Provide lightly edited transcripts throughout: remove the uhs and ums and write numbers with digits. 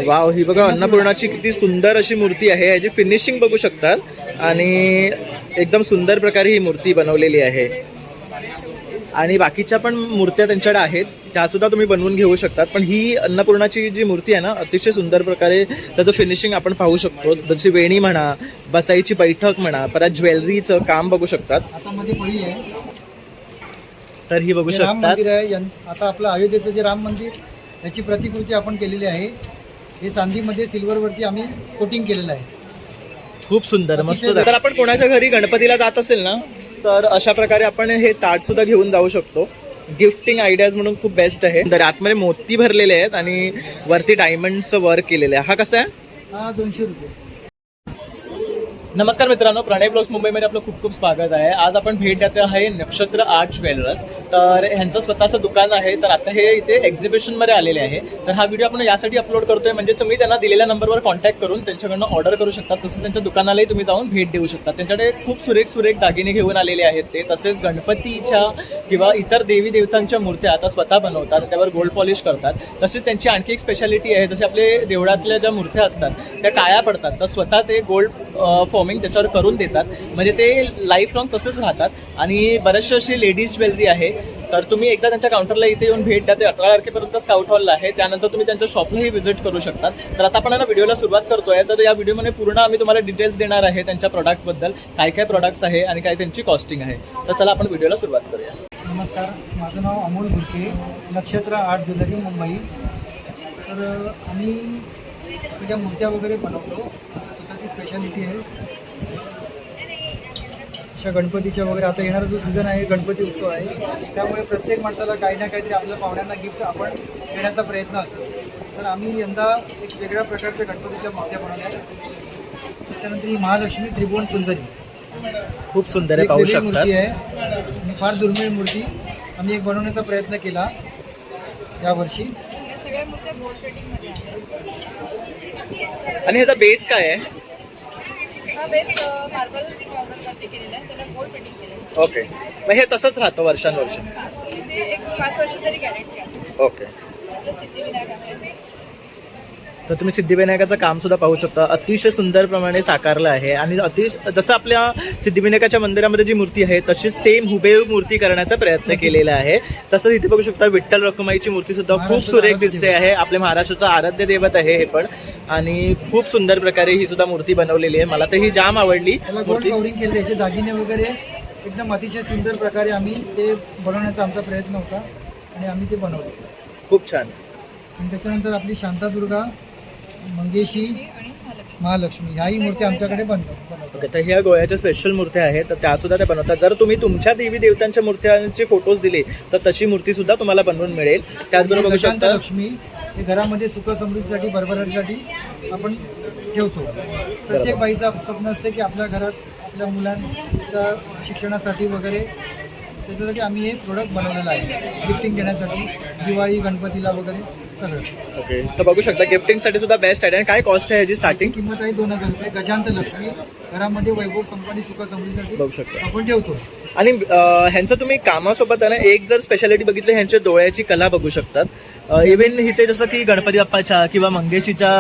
Wow, ही बघा अन्नपूर्णाची किती सुंदर अशी मूर्ती आहे. याची फिनिशिंग बघू शकतात आणि एकदम सुंदर प्रकारे ही मूर्ती बनवलेली आहे. आणि बाकीच्या पण मूर्त्या त्यांच्याकडे आहेत, त्या सुद्धा तुम्ही बनवून घेऊ शकतात. पण ही अन्नपूर्णाची जी मूर्ती आहे ना, अतिशय सुंदर प्रकारे त्याचं फिनिशिंग आपण पाहू शकतो. जशी वेणी म्हणा, बसाईची बैठक म्हणा, परत ज्वेलरीचं काम बघू शकतात. आता मध्ये पळी आहे, तर ही बघू हे राम शकतात. मंदिर आहे. आता आपलं अयोध्येचं जे राम मंदिर त्याची प्रतिकृती आपण केलेली आहे. हे चांदीमध्ये सिल्वरवरती आम्ही कोटिंग केलेलं आहे. खूप सुंदर, मस्त. तर आपण कोणाच्या घरी गणपतीला जात असेल ना, तर अशा प्रकारे आपण हे ताट सुद्धा घेऊन जाऊ शकतो. गिफ्टिंग आयडियाज म्हणून खूप बेस्ट आहे. तर आतमध्ये मोती भरलेले आहेत आणि वरती डायमंडचं वर्क केलेलं आहे. हा कसा आहे? हा 200 रुपये. नमस्कार मित्रांनो, प्रणय ब्लॉग्स मुंबईमध्ये आपलं खूप खूप स्वागत आहे. आज आपण भेट देतो आहे नक्षत्र आर्ट ज्वेलर्स. तर ह्यांचं स्वतःचं दुकान आहे. तर आता हे इथे एक्झिबिशनमध्ये आलेले आहे. तर हा व्हिडिओ आपण यासाठी अपलोड करतोय म्हणजे तुम्ही त्यांना दिलेल्या नंबरवर कॉन्टॅक्ट करून त्यांच्याकडनं ऑर्डर करू शकता. तसंच त्यांच्या दुकानालाही तुम्ही जाऊन भेट देऊ शकता. त्यांच्याकडे खूप सुरेख दागिने घेऊन आलेले आहेत ते. तसेच गणपतीच्या किंवा इतर देवी देवतांच्या मूर्त्या आता स्वतः बनवतात, त्यावर गोल्ड पॉलिश करतात. तसेच त्यांची आणखी एक स्पेशालिटी आहे, जसे आपले देवळातल्या ज्या मूर्त्या असतात त्या काळ्या पडतात, तर स्वतः ते गोल्ड फॉर्मिंग त्याच्यावर करून देतात. म्हणजे ते लाईफ लॉंग तसेच राहतात. आणि बरेचसे अशी लेडीज ज्वेलरी आहे. तर तुम्ही एकदा त्यांच्या काउंटरला इथे येऊन भेट द्या. ते 18 तारखेपर्यंत स्काउट हॉलला आहे. त्यानंतर तुम्ही त्यांच्या शॉपलाही व्हिजिट करू शकतात. तर आता आपण व्हिडिओला सुरुवात करतोय. तर या व्हिडिओमध्ये पूर्ण आम्ही तुम्हाला डिटेल्स देणार आहे त्यांच्या प्रोडक्ट्सबद्दल, काय काय प्रोडक्ट्स आहे आणि काय त्यांची कॉस्टिंग आहे. तर चला आपण व्हिडिओला सुरुवात करूया. नमस्कार, माझं नाव अमोल भुरके, नक्षत्र आर्ट ज्वेलरी मुंबई. तर आम्ही सगळ्या मूर्त्या वगैरे बनवतो. स्वतःची स्पेशालिटी आहे. अशा गणपतीच्या वगैरे आता येणारा जो सीझन आहे गणपती उत्सव आहे, त्यामुळे प्रत्येक माणसाला काही ना काहीतरी आपल्या पाहुण्यांना गिफ्ट आपण देण्याचा प्रयत्न असतो. तर आम्ही यंदा एक वेगळ्या प्रकारच्या गणपतीच्या मूर्त्या बनवल्या. त्याच्यानंतर ही महालक्ष्मी त्रिभुवन सुंदरी खूप सुंदर आहे, एक पाहू वेगळी शकता. मूर्ती आहे आणि फार दुर्मिळ मूर्ती आम्ही एक बनवण्याचा प्रयत्न केला यावर्षी. सगळ्या मूर्त्या गोल्ड प्लेटिंगमध्ये आहेत. आणि ह्याचा बेस काय आहे? हा बेस मार्बल पावडरवरती केलेला आहे, त्याला गोल्ड प्लेटिंग केलेलं आहे. ओके, मग हे तसंच राहतं वर्षानुवर्ष? तिथे एक 5 वर्ष तरी गॅरंटी आहे. ओके. आपलं सिद्धिविनायक आहे. तर तुम्ही सिद्धिविनायकाचं काम सुद्धा पाहू शकता. अतिशय सुंदर प्रमाणे साकारलं आहे. आणि जसं आपल्या सिद्धिविनायकाच्या मंदिरामध्ये जी मूर्ती आहे तशीच सेम हुबेहूब मूर्ती करण्याचा प्रयत्न केलेला आहे. तसंच इथे बघू शकता विठ्ठल रखुमाईची मूर्ती सुद्धा खूप सुरेख दिसते आहे. आपल्या महाराष्ट्राचं आराध्य दैवत आहे हे पण. आणि खूप सुंदर प्रकारे ही सुद्धा मूर्ती बनवलेली आहे. मला तर ही जाम आवडली त्याला गोल्ड मूर्ती. कवरिंग केले, याचे दागिने वगैरे एकदम अतिशय सुंदर प्रकारे आम्ही ते बनवण्याचा आमचा प्रयत्न होता आणि आम्ही ते बनवले. खूप छान. आणि त्याच्यानंतर आपली शांतादुर्गा, मंगेशी, आणि महालक्ष्मी ह्याही मूर्ती आमच्याकडे बनवतो. ओके, तर ह्या गोव्याच्या स्पेशल मूर्त्या आहेत, तर त्या सुद्धा त्या बनवतात. जर तुम्ही तुमच्या देवी देवतांच्या मूर्त्यांचे फोटोज दिले तर तशी मूर्ती सुद्धा तुम्हाला बनवून मिळेल. त्याचबरोबर बघू शकता लक्ष्मी हे घरामध्ये सुख समृद्धीसाठी, भरभराटीसाठी आपण ठेवतो. प्रत्येक बाईचा स्वप्न असते की आपल्या घरात आपल्या मुलांच्या शिक्षणासाठी वगैरे त्याच्यासाठी आम्ही हे प्रोडक्ट बनवलेलं आहे, गिफ्टिंग देण्यासाठी, दिवाळी गणपतीला वगैरे सगळं. ओके, तर बघू शकता गिफ्टिंगसाठी सुद्धा बेस्ट आहे. आणि काय कॉस्ट आहे याची स्टार्टिंग? किंमत आहे 2000 रुपये. गजांत लक्ष्मी घरामध्ये वैभव संपत्ती सुख समृद्धीसाठी बघू शकता आपण ठेवतो. आणि ह्यांचं तुम्ही कामासोबत आहे ना, एक जर स्पेशालिटी बघितली, ह्यांच्या डोळ्याची कला बघू शकतात. इव्हन इथे जसं की गणपती बाप्पाच्या किंवा मंगेशीच्या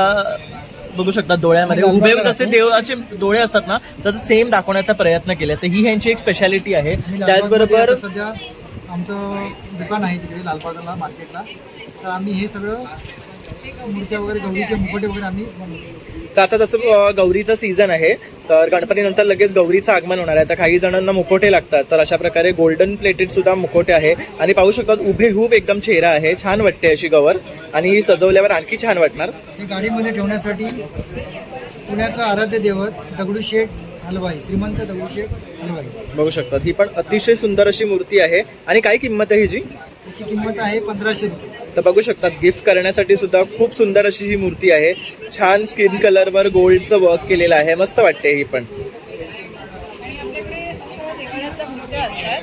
बघू शकता डोळ्यामध्ये हुबेहूब जसे देवाचे डोळे असतात ना, तसं सेम दाखवण्याचा प्रयत्न केला. तर ही ह्यांची एक स्पेशालिटी आहे. त्याचबरोबर सध्या आमचं दुकान आहे तिकडे लालबागला मार्केटला. तर आम्ही हे सगळं मूर्त्या वगैरे, गौरीचे मुकुटे वगैरे आम्ही बनवतो. तर आता जसं गौरीचा सीझन आहे, तर गणपतीनंतर लगेच गौरीचं आगमन होणार आहे. तर काही जणांना मुखोटे लागतात, तर अशा प्रकारे गोल्डन प्लेटेड सुद्धा मुखोटे आहे. आणि पाहू शकतात उभेहूब एकदम चेहरा आहे, छान वाटते अशी गवर. आणि ही सजवल्यावर आणखी छान वाटणार. हे गाडीमध्ये ठेवण्यासाठी पुण्याचं आराध्य दैवत दगडूशेठ हलवाई, श्रीमंत दगडूशेठ हलवाई बघू शकतात. ही पण अतिशय सुंदर अशी मूर्ती आहे. आणि काय किंमत आहे हिची? त्याची किंमत आहे 1500 रुपये. तर बघू शकतात गिफ्ट करण्यासाठी सुद्धा खूप सुंदर अशी ही मूर्ती आहे. छान स्किन कलरवर गोल्डचं वर्क केलेलं आहे, मस्त वाटते ही पण. आणि आपल्याकडे अशा देवालयातल्या मूर्त्या असतात,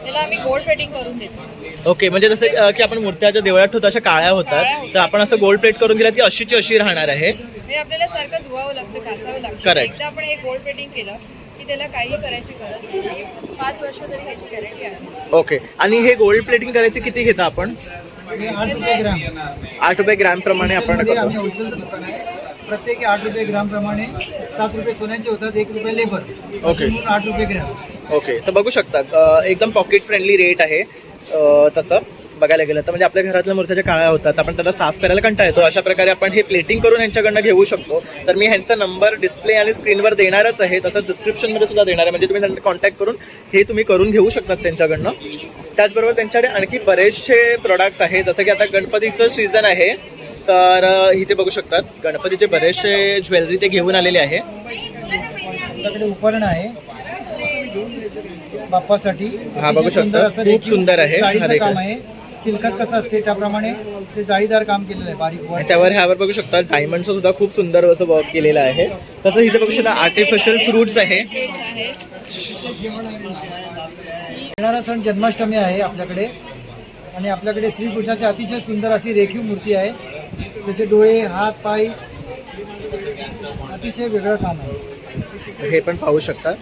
त्याला आम्ही गोल्ड प्लेटिंग करून देतो. ओके, म्हणजे जसं की आपण मूर्त्याच्या देवळात ठेवतो अशा काळ्या होतात, तर आपण असं गोल्ड प्लेट करून दिला ती अशीची अशी राहणार आहे. हे आपल्याला सारखं धुवावं लागतं, घासावं लागतं. Correct. एकदा आपण हे गोल्ड प्लेटिंग केलं की त्याला काही करायची गरज नाही. 5 वर्ष तरी त्याची गॅरंटी आहे. ओके, आणि हे गोल्ड प्लेटिंग करायचे किती घेता आपण? हे 8 रुपये ग्राम. 8 रुपये ग्रॅम प्रमाणे आपण मध्ये आम्ही करतो. होलसेलचं दुकान आहे. प्रत्येकी 8 रुपये ग्राम प्रमाणे 7 रुपये सोन्याचे होतात, 1 रुपये लेबर. ओके. म्हणून 8 रुपये ग्राम. ओके, तर बघू शकतात एकदम पॉकेट फ्रेंडली रेट आहे. तसं बघायला गेलं तर म्हणजे आपल्या घरातल्या मूर्त्या काळ्या होतात, आपण त्याला साफ करायला कंटाळा येतो. अशा प्रकारे आपण हे प्लेटिंग करून ह्यांच्याकडनं घेऊ शकतो. तर मी ह्यांचा नंबर डिस्प्ले आणि स्क्रीनवर देणारच आहे, तसंच डिस्क्रिप्शनमध्ये सुद्धा देणार आहे, म्हणजे तुम्ही त्यांना कॉन्टॅक्ट करून हे तुम्ही करून घेऊ शकतात त्यांच्याकडनं. त्याचबरोबर त्यांच्याकडे आणखी बरेचसे प्रोडक्ट्स आहेत, जसं की आता गणपतीचं सीझन आहे, तर इथे बघू शकतात गणपतीचे बरेचसे ज्वेलरी ते घेऊन आलेले आहे. आपल्याकडे उपकरण आहे बाप्पासाठी. हा, बघू अतिशय सुंदर शकता. असं खूप रेखीव सुंदर आहे. जाळीचं हा, काम आहे. चिलखत कसं असते त्याप्रमाणे ते जाळीदार काम केलेलं आहे, बारीक आणि वर. त्यावर ह्यावर बघू शकता डायमंडचं सुद्धा खूप सुंदर असं वर्क केलेलं आहे. तसं इथे बघू शकता आर्टिफिशियल फ्रुट्स आहे. येणारा सण जन्माष्टमी आहे आपल्याकडे, आणि आपल्याकडे श्रीकृष्णाची अतिशय सुंदर अशी रेखीव मूर्ती आहे. त्याचे डोळे, हात, पाय अतिशय वेगळं काम आहे. हे पण पाहू शकता.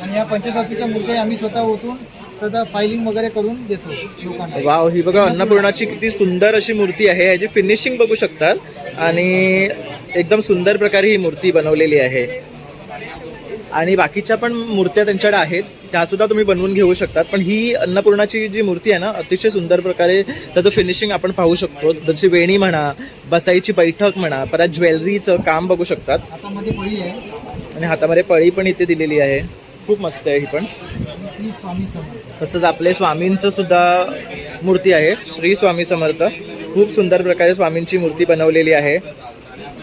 आणि या पंचधातूच्या मूर्त्या आम्ही स्वतः ओतून सध्या फायलिंग वगैरे करून देतो लोकांना. वाव, ही बघा अन्नपूर्णाची किती सुंदर अशी मूर्ती आहे. ह्याची फिनिशिंग बघू शकतात आणि एकदम सुंदर प्रकारे ही मूर्ती बनवलेली आहे. आणि बाकीच्या पण मूर्त्या त्यांच्याकडे आहेत, त्या सुद्धा तुम्ही बनवून घेऊ शकतात. पण ही अन्नपूर्णाची जी मूर्ती आहे ना, अतिशय सुंदर प्रकारे त्याचं फिनिशिंग आपण पाहू शकतो. जशी वेणी म्हणा, बसाईची बैठक म्हणा, परत ज्वेलरीचं काम बघू शकतात. हातामध्ये पळी आहे आणि हातामध्ये पळी पण इथे दिलेली आहे. खूप मस्त आहे ही पण. आणि श्री स्वामी समर्थ. तसंच आपले स्वामींचं सुद्धा मूर्ती आहे, श्री स्वामी समर्थ. खूप सुंदर प्रकारे स्वामींची मूर्ती बनवलेली आहे.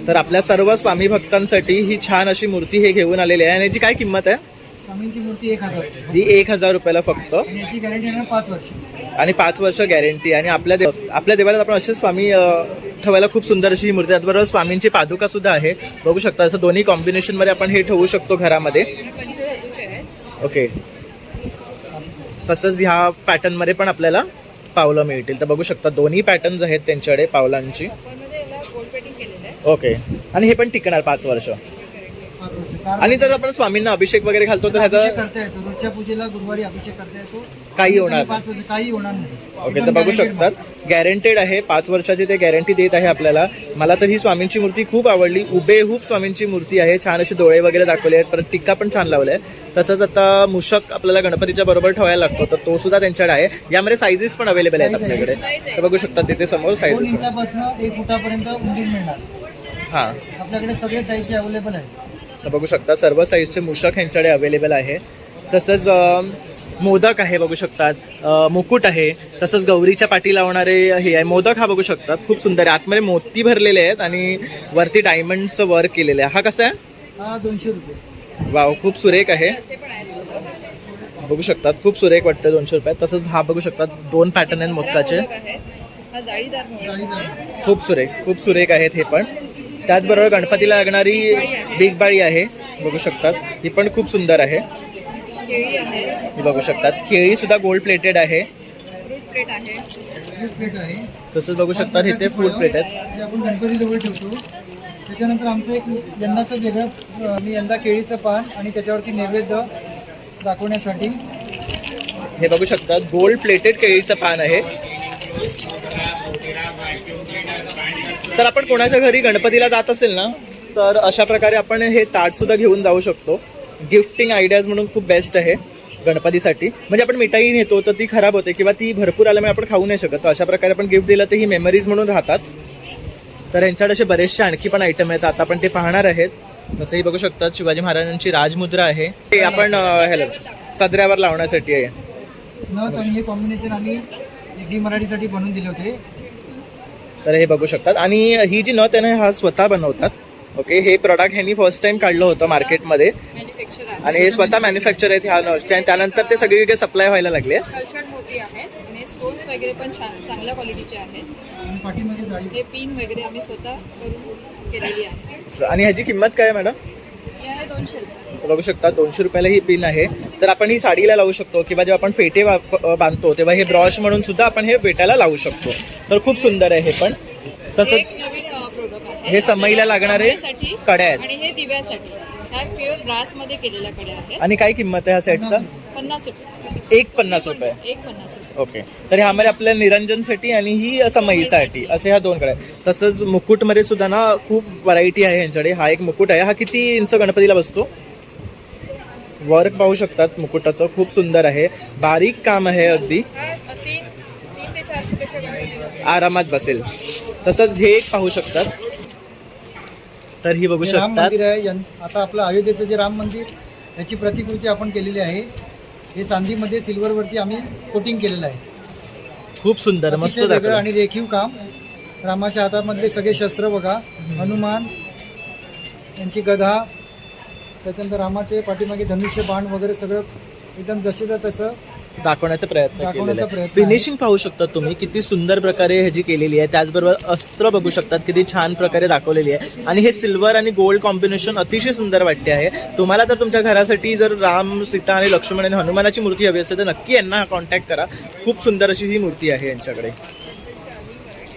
तर आपल्या सर्व स्वामी भक्तांसाठी ही छान अशी मूर्ती हे घेऊन आलेली आहे. आणि याची काय किंमत आहे? स्वामींची मूर्ती 1000 ही 1000 रुपयाला फक्त, आणि याची गॅरंटी येणार 5 वर्ष. आणि 5 वर्ष गॅरंटी. आणि आपल्या देवालयात आपण असे स्वामी ठेवायला खूप सुंदर अशी ही मूर्ती. त्याचबरोबर स्वामींची पादुका सुद्धा आहे, बघू शकता. असं दोन्ही कॉम्बिनेशनमध्ये आपण हे ठेवू शकतो घरामध्ये. ओके. तसंच ह्या पॅटर्नमध्ये पण आपल्याला पावलं मिळतील. तर बघू शकता दोन्ही पॅटर्न्स आहेत त्यांच्याकडे पावलांची. ओके. आणि हे पण टिकणार 5 वर्ष. 5 वर्ष. आणि जर आपण स्वामींना अभिषेक वगैरे घालतो तर अभिषेक ह्याचा करता येतो. रोजच्या पूजेला गुरुवारी अभिषेक करता येतो. काही होणार नाही. 5 वर्ष काही होणार नाही. ओके. तर एकदम बघू guaranteed शकतात गॅरंटेड आहे, 5 वर्षाची ते गॅरंटी देत आहे आपल्याला. मला तर ही स्वामींची मूर्ती खूप आवडली. हुबेहूब स्वामींची मूर्ती आहे. छान असे डोळे वगैरे दाखवले आहेत, परत टिक्का पण छान लावला आहे. तसंच आता मूषक आपल्याला गणपतीच्या बरोबर ठेवायला लागतो, तर तो सुद्धा त्यांच्याकडे आहे. यामध्ये सायझेस पण अवेलेबल आहेत आपल्याकडे. तर बघू शकता तिथे समोर 2 सायझेस. इंचापासून 1 फुटापर्यंत उंदीर मिळणार. हां, आपल्याकडे सगळे साईजचे अवेलेबल आहे. तर बघू शकता सर्व साईजचे मूषक ह्यांच्याकडे अवेलेबल आहे. तसंच मोदक आहे बघू शकतात, मुकुट आहे. तसंच गौरीच्या पाठी लावणारे हे आहे मोदक. हा बघू शकतात खूप सुंदर आहे. आतमध्ये मोती भरलेले आहेत आणि वरती डायमंडचं वर्क केलेलं आहे. हा कसा आहे? हा 200 रुपये. वाव, खूप सुरेख आहे. बघू शकतात खूप सुरेख वाटतं 200 रुपयात. तसंच हा बघू शकतात 2 पॅटर्न आहेत मोदकाचे. खूप सुरेख आहेत हे पण. त्याचबरोबर गणपतीला लागणारी बिग बाळी आहे बघू शकतात, ही पण खूप सुंदर आहे. ही बघू शकतात केळी सुद्धा गोल्ड प्लेटेड आहे. फ्रूट प्लेट आहे. तसंच बघू शकतात इथे फ्रूट प्लेट आहेत. जे आपण गणपती जवळ ठेवतो. त्याच्यानंतर आमचं एक यंदाचं वेगळं, मी यंदा केळीचं पान आणि त्याच्यावरती नैवेद्य दाखवण्यासाठी. हे बघू शकतात गोल्ड प्लेटेड केळीचं पान आहे. तर आपण कोणाच्या घरी गणपतीला जात असेल ना, तर अशा प्रकारे आपण हे ताट सुद्धा घेऊन जाऊ शकतो. गिफ्टिंग आयडियाज म्हणून खूप बेस्ट आहे गणपतीसाठी. म्हणजे आपण मिठाई नेतो तर ती खराब होते किंवा ती भरपूर आल्यामुळे आपण खाऊ नाही शकत. तर अशा प्रकारे आपण गिफ्ट दिलं तर ही मेमरीज म्हणून राहतात. तर यांच्याकडे असे बरेचसे आणखी पण आयटम आहेत, आता आपण ते पाहणार आहेत. जसंही बघू शकतात शिवाजी महाराजांची राजमुद्रा आहे, ते आपण ह्याला सदऱ्यावर लावण्यासाठी आहे. नथ आणि हे कॉम्बिनेशन आम्ही झी मराठीसाठी बनवून दिले होते. तर हे बघू शकतात. आणि ही जी नथ आहे ना, हा स्वतः बनवतात. ओके. हे प्रॉडक्ट ह्यांनी फर्स्ट टाइम काढलं होतं मार्केटमध्ये आणि हे स्वतः मॅन्युफॅक्चर आहेत ह्या नथचे. आणि त्यानंतर ते सगळीकडे सप्लाय व्हायला लागले. कल्चर्ड मोती आहेत आणि स्टोन्स वगैरे पण चांगल्या क्वालिटीचे आहेत. आणि पाठीमध्ये जाळी. हे पिन वगैरे आम्ही स्वतः करून केलेली आहे. आणि ह्याची किंमत काय आहे मॅडम? ही आहे 200 रुपये. बघू शकता 200 रुपयाला ही पिन आहे. तर आपण ही साडीला लावू शकतो किंवा जेव्हा आपण फेटे बांधतो तेव्हा हे ब्रॉश म्हणून सुद्धा आपण हे फेट्याला लावू शकतो. तर खूप सुंदर आहे हे पण. तसंच प्रोडक्ट आहे. हे समईला लागणारे समईसाठी कड्या आहेत. आणि हे दिव्यासाठी. ह्या प्युअर ब्रास मध्ये केलेल्या कड्या आहेत. आणि काय किंमत आहे ह्या सेटचा? 50 रुपये. एक 50 रुपये. एक 50 रुपये. ओके, तर ह्यामध्ये आपल्या निरंजनसाठी आणि ही समईसाठी असे ह्या दोन कडे. तसंच मुकुटमध्ये सुद्धा ना खूप व्हरायटी आहे यांच्याकडे. हा एक मुकुट आहे, हा किती इंच गणपतीला बसतो? वर्क पाहू शकतात मुकुटाचं, खूप सुंदर आहे, बारीक काम आहे अगदी, हा 3 ते 4 फुटाच्या गणपतीला आरामात बसेल. तसंच हे एक पाहू शकतात, तर ही बघू हे राम शकतात. मंदिर आहे. आता आपलं अयोध्येचं जे राम मंदिर याची प्रतिकृती आपण केलेली आहे. हे चांदीमध्ये सिल्वरवरती आम्ही कोटिंग केलेलं आहे. खूप सुंदर, मस्त अतिशय वेगळं दाखवलं. आणि रेखीव काम. रामाच्या हातामधले सगळे शस्त्र बघा, हनुमान यांची गदा, त्याच्यानंतर रामाचे पाठीमागे धनुष्य बाण वगैरे सगळं एकदम जसेच्या तसं दाखवण्याचा प्रयत्न दाखवण्याचा केलेला आहे. प्रयत्न आहे. फिनिशिंग पाहू शकता तुम्ही किती सुंदर प्रकारे ह्याची केलेली आहे. त्याचबरोबर अस्त्र बघू शकतात किती छान प्रकारे दाखवलेली आहे. आणि हे सिल्वर आणि गोल्ड कॉम्बिनेशन अतिशय सुंदर वाटते आहे. तुम्हाला जर तुमच्या घरासाठी जर राम, सीता आणि लक्ष्मण आणि हनुमानाची मूर्ती हवी असेल तर नक्की यांना कॉन्टॅक्ट करा. खूप सुंदर अशी ही मूर्ती आहे यांच्याकडे.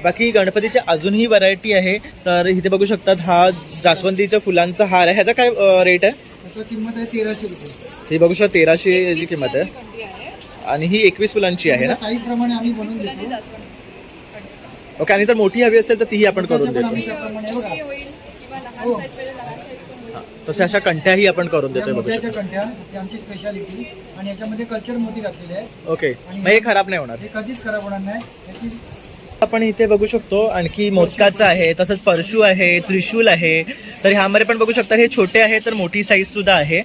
बाकी गणपतीची अजूनही व्हरायटी आहे. तर इथे बघू शकतात हा जास्वंदीच्या फुलांचा हार आहे. ह्याचा काय रेट आहे? त्याची किंमत आहे 1300 रुपये. ही बघू शकता 1300 जी किंमत आहे. घंटी आहे. आणि ही 21 फुलांची आहे ना? साईज प्रमाणे आम्ही बनवून फुलांची देतो. जास्वंद. ओके, आणि जर मोठी हवी असेल तर तीही आपण करून देतो. मोठी होईल किंवा लहान साईज पाहिजे लहान साईज पण होईल. हा, तसे अशा कंठ्याही आपण करून या देतोय बघू मोत्याच्या शकता. कंठ्या ही आमची स्पेशालिटी आणि याच्यामध्ये कल्चर मोती घातलेले आहे. ओके, मग हे खराब नाही होणार. हे कधीच खराब होणार नाही. याची आपण इथे बघू शकतो आणखी मोदकाचं आहे, तसंच परशू आहे, त्रिशूल आहे. तर ह्यामध्ये पण बघू शकता हे छोटे आहे तर मोठी साईज सुद्धा आहे.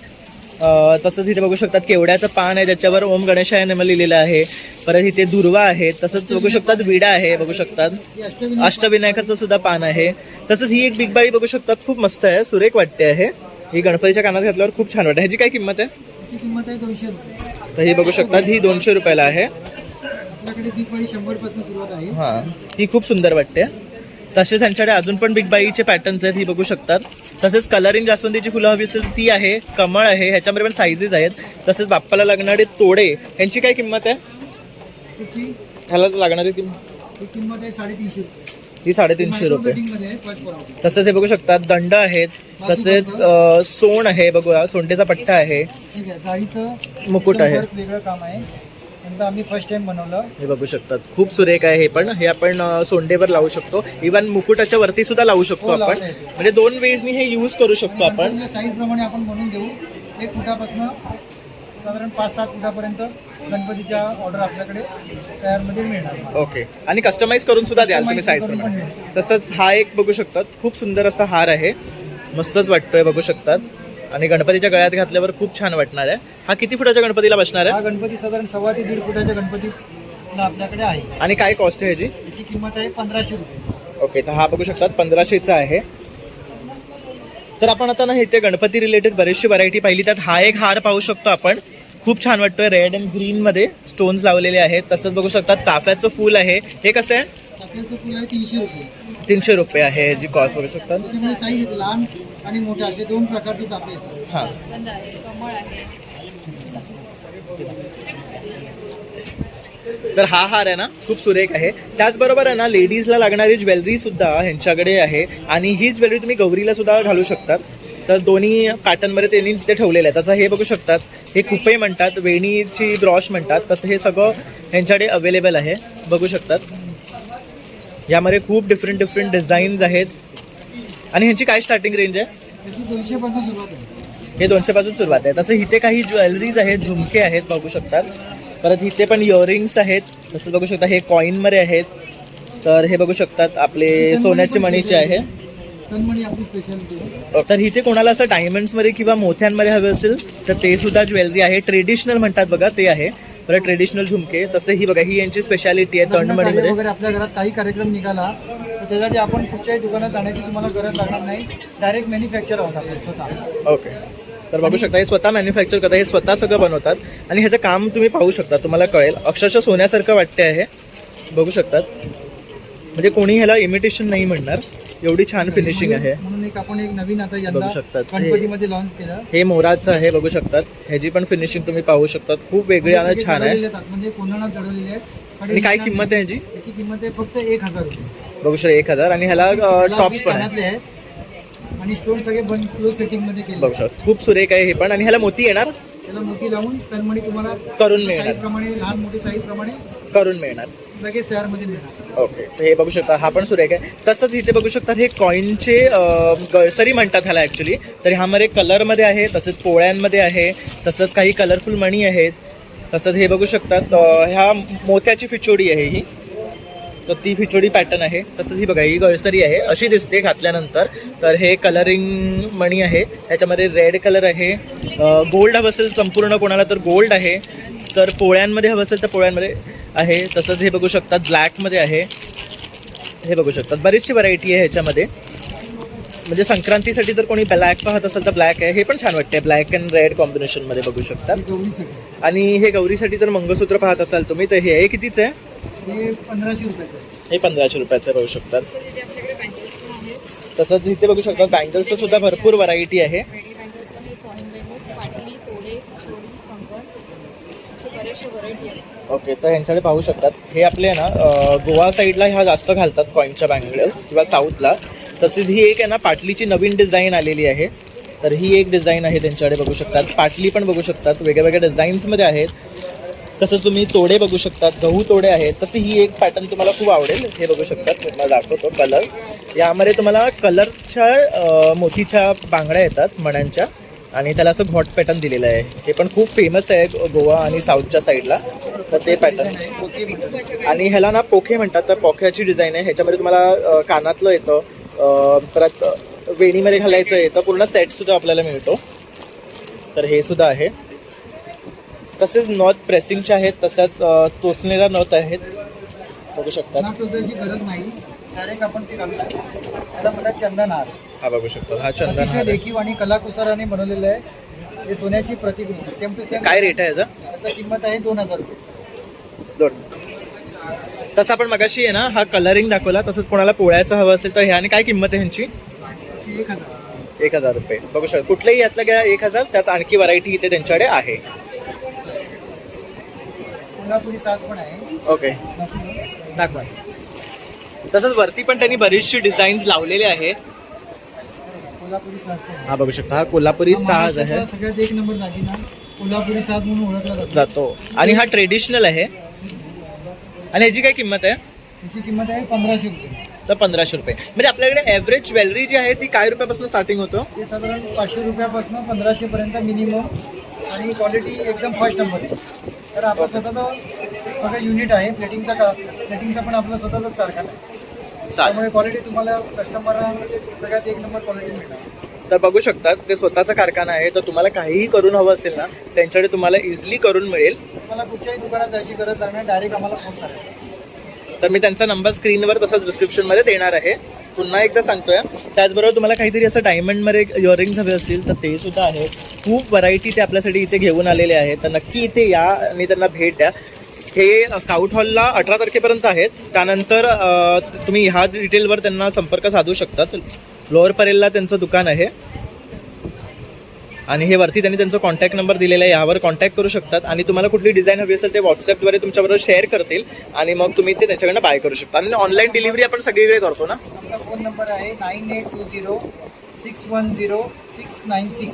तसंच इथे बघू शकतात केवड्याचं पान आहे, ज्याच्यावर ओम गणेशाय नमः लिहिलेलं आहे. परत इथे दुर्वा आहे, तसंच बघू शकतात विडा आहे, बघू शकतात ही अष्टविनायक अष्टविनायकाचं सुद्धा पान आहे. तसंच ही एक बिग बाळी बघू शकतात, खूप मस्त आहे, सुरेख वाटते आहे. ही गणपतीच्या कानात घातल्यावर खूप छान वाटते. ह्याची काय किंमत आहे? याची किंमत आहे 200 रुपये. तर ही बघू शकतात, ही 200 रुपयाला आहे. आपल्याकडे बिग बाळी 100 पासून सुरुवात आहे. हां, ही खूप सुंदर वाटते. तसेच त्यांच्याकडे अजून पण बिग बाईचे पॅटर्न्स आहेत, ही बघू शकतात. तसेच कलरिंग जास्वंदीची फुलं हवी असेल ती आहे, कमळ आहे, ह्याच्यामध्ये पण साईजेस आहेत. तसेच बाप्पाला लागणारे तोडे, ह्यांची काय किंमत आहे? त्याची ह्याला लागणारी किंमत ही किंमत आहे 350 रुपये. ही 350 रुपये. मध्ये आहे फर्स्ट क्वालिटी. तसंच हे बघू शकतात दंड आहेत, तसेच सोंड आहे, बघूया सोंडेचा पट्टा आहे, ठीक आहे. जाळीचं मुकुट एकदम आहे. work वेगळं काम आहे. नंतर आम्ही फर्स्ट टाइम बनवलं. हे बघू शकतात, खूप सुरेख आहे. हे पण हे आपण सोंडेवर लावू शकतो, इव्हन मुकुटाच्या वरती सुद्धा लावू शकतो हो, आपण. लावता येते. म्हणजे दोन वेजनी हे यूज करू शकतो आपण. साईज प्रमाणे आपण बनवून देऊ. 1 फुटापासून साधारण 5-7 फुटापर्यंत गणपतीच्या ऑर्डर आपल्याकडे तयारमध्ये मिळणार. ओके, आणि कस्टमाइज करून सुद्धा द्याल तुम्ही Customize साईज करून प्रमाणे. पण मिळेल. तसंच हा एक बघू शकतात, खूप सुंदर असा हार आहे, मस्तच वाटतोय बघू शकतात. आणि गणपतीच्या गळ्यात घातल्यावर खूप छान वाटणार आहे. हा किती फुटाच्या गणपतीला बसणार हा आहे? गणपती साधारण 1.5 ते 1.5 फुटाच्या गणपतीला आपल्याकडे आहे. आणि काय कॉस्ट आहे ह्याची? याची किंमत आहे 1500 रुपये. ओके, तर हा बघू शकतात 1500चा आहे. तर आपण आता ना इथे गणपती रिलेटेड बरीचशी व्हरायटी पाहिली. त्यात हा एक हार पाहू शकतो आपण, खूप छान वाटतोय, रेड अँड ग्रीन मध्ये स्टोन्स लावलेले आहेत. तसंच बघू शकतात चाफ्याचं फूल आहे. हे कसं आहे? चाफ्याचं फुल आहे 300 रुपये. 300 रुपये आहे ह्याची कॉस्ट बघू शकतात. त्याच्यामध्ये साईज आहेत, लहान आणि मोठे असे 2 प्रकारचे चाफे आहेत. हां, जास्वंद आहे, कमळ आहे. तर हा हार आहे ना खूप सुरेख आहे. त्याचबरोबर आहे ना लेडीजला लागणारी ज्वेलरी सुद्धा ह्यांच्याकडे आहे. आणि ही ज्वेलरी तुम्ही गौरीला सुद्धा घालू शकतात. तर दोन्ही पॅटर्नमध्ये त्यांनी तिथे ठेवलेलं आहे. त्याचं हे बघू शकतात, हे कुपे म्हणतात, वेणीची ब्रॉश म्हणतात. तसं हे सगळं ह्यांच्याकडे अवेलेबल आहे, बघू शकतात. यामध्ये खूप डिफरंट डिझाईन्स आहेत. आणि ह्यांची काय स्टार्टिंग रेंज आहे? त्याची 200 पासून सुरुवात आहे. हे 200 पासून सुरुवात आहे. तसं इथे काही ज्वेलरीज आहेत, झुमके आहेत, बघू शकतात. परत इथे पण इयरिंग्स आहेत, तसं बघू शकता हे कॉईनमध्ये आहेत. तर हे बघू शकतात आपले सोन्याचे मणीचे आहे. तन्मणी आपली स्पेशालिटी आहे. तर इथे कोणाला असं डायमंड्समध्ये किंवा मोत्यांमध्ये हवे असेल तर ते सुद्धा ज्वेलरी आहे. ट्रेडिशनल म्हणतात बघा, ते आहे. परत ट्रेडिशनल झुमके, तसं ही बघा, ही यांची स्पेशालिटी आहे लग्न कार्य तळणमणीमध्ये. वगैरे आपल्या घरात काही कार्यक्रम निघाला तर त्यासाठी आपण कुठच्याही दुकानात जाण्याची तुम्हाला गरज लागणार नाही. डायरेक्ट मॅन्युफॅक्चर आहोत आपण स्वतः. ओके, तर बघू शकता हे स्वतः मॅन्युफॅक्चर करतात, हे स्वतः सगळं बनवतात. आणि ह्याचं काम तुम्ही पाहू शकता, तुम्हाला कळेल, अक्षरशः सोन्यासारखं वाटते आहे, बघू शकतात. म्हणजे कोणी ह्याला इमिटेशन नाही म्हणणार, एवढी छान फिनिशिंग आहे. म्हणून आपण एक नवीन आता बघू यंदा शकतात. गणपतीमध्ये लॉन्च केलं. हे मोराचं आहे, बघू शकतात. ह्याची पण फिनिशिंग तुम्ही पाहू शकतात, खूप वेगळी आणि छान आहे. म्हणजे कोणाला जडवलेले आहेत. आणि काय किंमत आहे ह्याची? याची किंमत आहे फक्त 1000 रुपये. बघू शकता 1000. आणि ह्याला टॉप्स पण आहे, कानातले आहेत आणि स्टोन सगळे बंद क्लोज सेटिंग मध्ये केले. बघू शकता. खूप सुरेख आहे हे पण. आणि ह्याला मोती येणार? त्याला मोती लावून तन्मणी तुम्हाला करून मिळणार. साईज प्रमाणे लहान मोठी साईज प्रमाणे करून मिळणार. लगेच तयारमध्ये मिळणार. ओके, तर हे बघू शकता, हा पण सुरेख आहे. तसंच इथे बघू शकता हे कॉईनचे गळसरी म्हणतात ह्याला ॲक्च्युली. तर ह्यामध्ये कलरमध्ये आहे, तसंच पोळ्यांमध्ये आहे, तसंच काही कलरफुल मणी आहेत. तसंच हे बघू शकतात ह्या मोत्याची फिचोडी आहे ही, तर ती फिचोडी पॅटर्न आहे. तसंच ही बघा, ही गळसरी आहे, अशी दिसते घातल्यानंतर. तर हे कलरिंग मणी आहे, ह्याच्यामध्ये रेड कलर आहे. गोल्ड हवं असेल संपूर्ण कोणाला तर गोल्ड आहे, तर पोळ्यांमध्ये हवं असेल तर पोळ्यांमध्ये आहे. तसंच हे बघू शकतात ब्लॅकमध्ये आहे, हे बघू शकतात. बरीचशी व्हरायटी आहे ह्याच्यामध्ये. म्हणजे संक्रांतीसाठी जर कोणी ब्लॅक पाहत असेल तर ब्लॅक आहे, हे पण छान वाटते. ब्लॅक अँड रेड कॉम्बिनेशनमध्ये बघू शकतात. ही गौरीसाठी. आणि हे गौरीसाठी जर मंगळसूत्र पाहत असाल तुम्ही तर हे कितीचं आहे? हे 1500 रुपयाचं आहे. हे 1500 रुपयाचं बघू शकतात. तसंच इथे आपल्याकडे बँगल्स पण आहेत. तसंच इथे बघू शकतात बँगल्सचं सुद्धा भरपूर व्हरायटी आहे. रेडी बँगल्स आहे, कॉइन बँगल्स, पाटली, तोडे, छोडी, कंगन, असे बरेचसे व्हरायटी आहेत. ओके, तर ह्यांच्याकडे पाहू शकतात. हे आपले ना गोवा साईडला ह्या जास्त घालतात कॉईनच्या बँगल्स, किंवा साऊथला. तसेच ही एक आहे ना पाटलीची नवीन डिझाईन आलेली आहे. तर ही एक डिझाईन आहे त्यांच्याकडे बघू शकतात. पाटली पण बघू शकतात, वेगळ्या वेगळ्या डिझाईन्समध्ये आहेत. तसंच तुम्ही तोडे बघू शकतात, गहू तोडे आहेत. तसे ही एक पॅटर्न तुम्हाला खूप आवडेल, हे बघू शकतात. तुम्हाला दाखवतो कलर. यामध्ये तुम्हाला कलरच्या मोतीच्या बांगड्या येतात मण्यांच्या, आणि त्याला असं घॉट पॅटर्न दिलेलं आहे. हे पण खूप फेमस आहे गोवा आणि साऊथच्या साईडला. तर ते पॅटर्न. आणि ह्याला ना पोखे म्हणतात, तर पोख्याची डिझाईन आहे. ह्याच्यामध्ये तुम्हाला कानातलं येतं, परत वेणीमध्ये घालायचं येतं, पूर्ण सेटसुद्धा आपल्याला मिळतो. तर हे सुद्धा आहे. तसेच नॉट प्रेसिंगचे आहेत, तसंच टोचलेल्या नॉट आहेत, बघू शकता. नाक टोचायची गरज नाही, डायरेक्ट आपण ते घालू शकतो. त्याला म्हणतात चंदनहार. हा बघू शकतो, हा चंदन अतिशय हार आहे. देखीव आणि कलाकुसराने बनवलेलं आहे. हे सोन्याची प्रतिकृती, सेम टू सेम. काय रेट आहे याचा? याचा किंमत आहे 2000 रुपये. 2. तसं आपण मगाशी आहे ना हा कलरिंग दाखवला, तसंच कोणाला पोळ्याचं हवं असेल तर ह्याने काय किंमत आहे ह्यांची? 1000. 1000 रुपये बघू शकता. कुठल्याही यातलं घ्या 1000. त्यात आणखी व्हरायटी इथे त्यांच्याकडे आहे. कोल्हापुरी साज पण आहे. ओके, दाखवा. तसंच वरती पण त्यांनी बरीचशी डिझाईन्स लावलेले आहे. कोल्हापुरी साज पण आहे. हा बघू शकता, हा कोल्हापुरी हा साज आहे, महाराष्ट्राचा सगळ्यात एक नंबर दागिना कोल्हापुरी साज म्हणून ओळखला जातो. जातो. आणि हा ट्रेडिशनल आहे. आणि ह्याची काय किंमत आहे? त्याची किंमत आहे 1500 रुपये. तर 1500 रुपये. म्हणजे आपल्याकडे ॲव्हरेज ज्वेलरी जी आहे ती काय रुपयापासून स्टार्टिंग होतं? ते साधारण 500 रुपयापासून 1500 पर्यंत मिनिमम, आणि क्वालिटी एकदम फर्स्ट नंबर. तर आपलं स्वतःचं सगळं युनिट आहे. प्लेटिंगचा पण आपला स्वतःचाच कारखाना आहे. त्यामुळे क्वालिटी तुम्हाला कस्टमरला सगळ्यात एक नंबर क्वालिटी मिळणार. तर बघू शकतात, ते स्वतःचा कारखाना आहे. तर तुम्हाला काहीही करून हवं असेल ना त्यांच्याकडे तुम्हाला इझिली करून मिळेल. तुम्हाला कुठच्याही दुकानात जायची गरज लागणार, डायरेक्ट आम्हाला फोन करायचा. तर मी त्यांचा नंबर स्क्रीनवर तसंच डिस्क्रिप्शनमध्ये देणार आहे. पुन्हा एकदा सांगतोय. त्याचबरोबर तुम्हाला काहीतरी असं डायमंडमध्ये इयरिंग्स हवे असतील तर ते सुद्धा आहे. खूप व्हरायटी ते आपल्यासाठी इथे घेऊन आलेले आहेत. तर नक्की इथे या आणि त्यांना भेट द्या. हे स्काउट हॉलला 18 तारखेपर्यंत आहेत. त्यानंतर तुम्ही ह्या डिटेलवर त्यांना संपर्क साधू शकतात. लोअर परेलला त्यांचं दुकान आहे, आणि हे वरती त्यांनी त्यांचा कॉन्टॅक्ट नंबर दिलेला आहे, यावर कॉन्टॅक्ट करू शकतात. आणि तुम्हाला कुठली डिझाईन हवी असेल ते व्हॉट्सअपद्वारे तुमच्याबरोबर शेअर करतील, आणि मग तुम्ही ते त्यांच्याकडनं बाय करू शकता. आणि ऑनलाईन डिलिव्हरी आपण सगळीकडे करतो ना. आमचा फोन नंबर आहे 9820610696.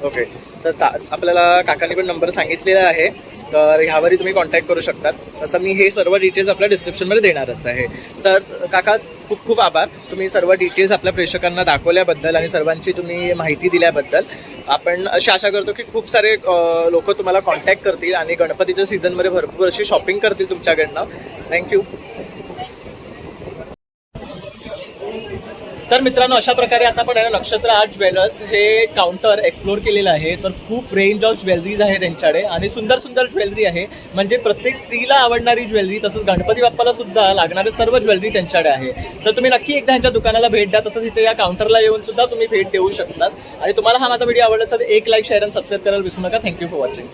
ओके, तर आपल्याला काकांनी पण नंबर सांगितलेला आहे, तर ह्यावरही तुम्ही कॉन्टॅक्ट करू शकतात. तसं मी हे सर्व डिटेल्स आपल्या डिस्क्रिप्शनमध्ये देणारच आहे. तर काका खूप खूप आभार, तुम्ही सर्व डिटेल्स आपल्या प्रेक्षकांना दाखवल्याबद्दल आणि सर्वांची तुम्ही माहिती दिल्याबद्दल. आपण अशी आशा करतो की खूप सारे लोक तुम्हाला कॉन्टॅक्ट करतील आणि गणपतीच्या सीझनमध्ये भरपूर अशी शॉपिंग करतील तुमच्याकडनं. थँक्यू. तर मित्रांनो, अशा प्रकारे आता आपण नक्षत्र आर्ट ज्वेलर्स हे काउंटर एक्सप्लोर केलेलं आहे. तर खूप रेंज ऑफ ज्वेलरीज आहे त्यांच्याकडे, आणि सुंदर सुंदर ज्वेलरी आहे. म्हणजे प्रत्येक स्त्रीला आवडणारी ज्वेलरी, तसंच गणपती बाप्पाला सुद्धा लागणारे सर्व ज्वेलरी त्यांच्याकडे आहे. तर तुम्ही नक्की एकदा ह्यांच्या दुकानाला भेट द्या. तसंच इथे या काउंटरला येऊन सुद्धा तुम्ही भेट देऊ शकतात. आणि तुम्हाला हा माझा व्हिडिओ आवडला असेल तर एक लाईक, शेअर आणि सबस्क्राईब करायला विसरू नका. Thank you for watching.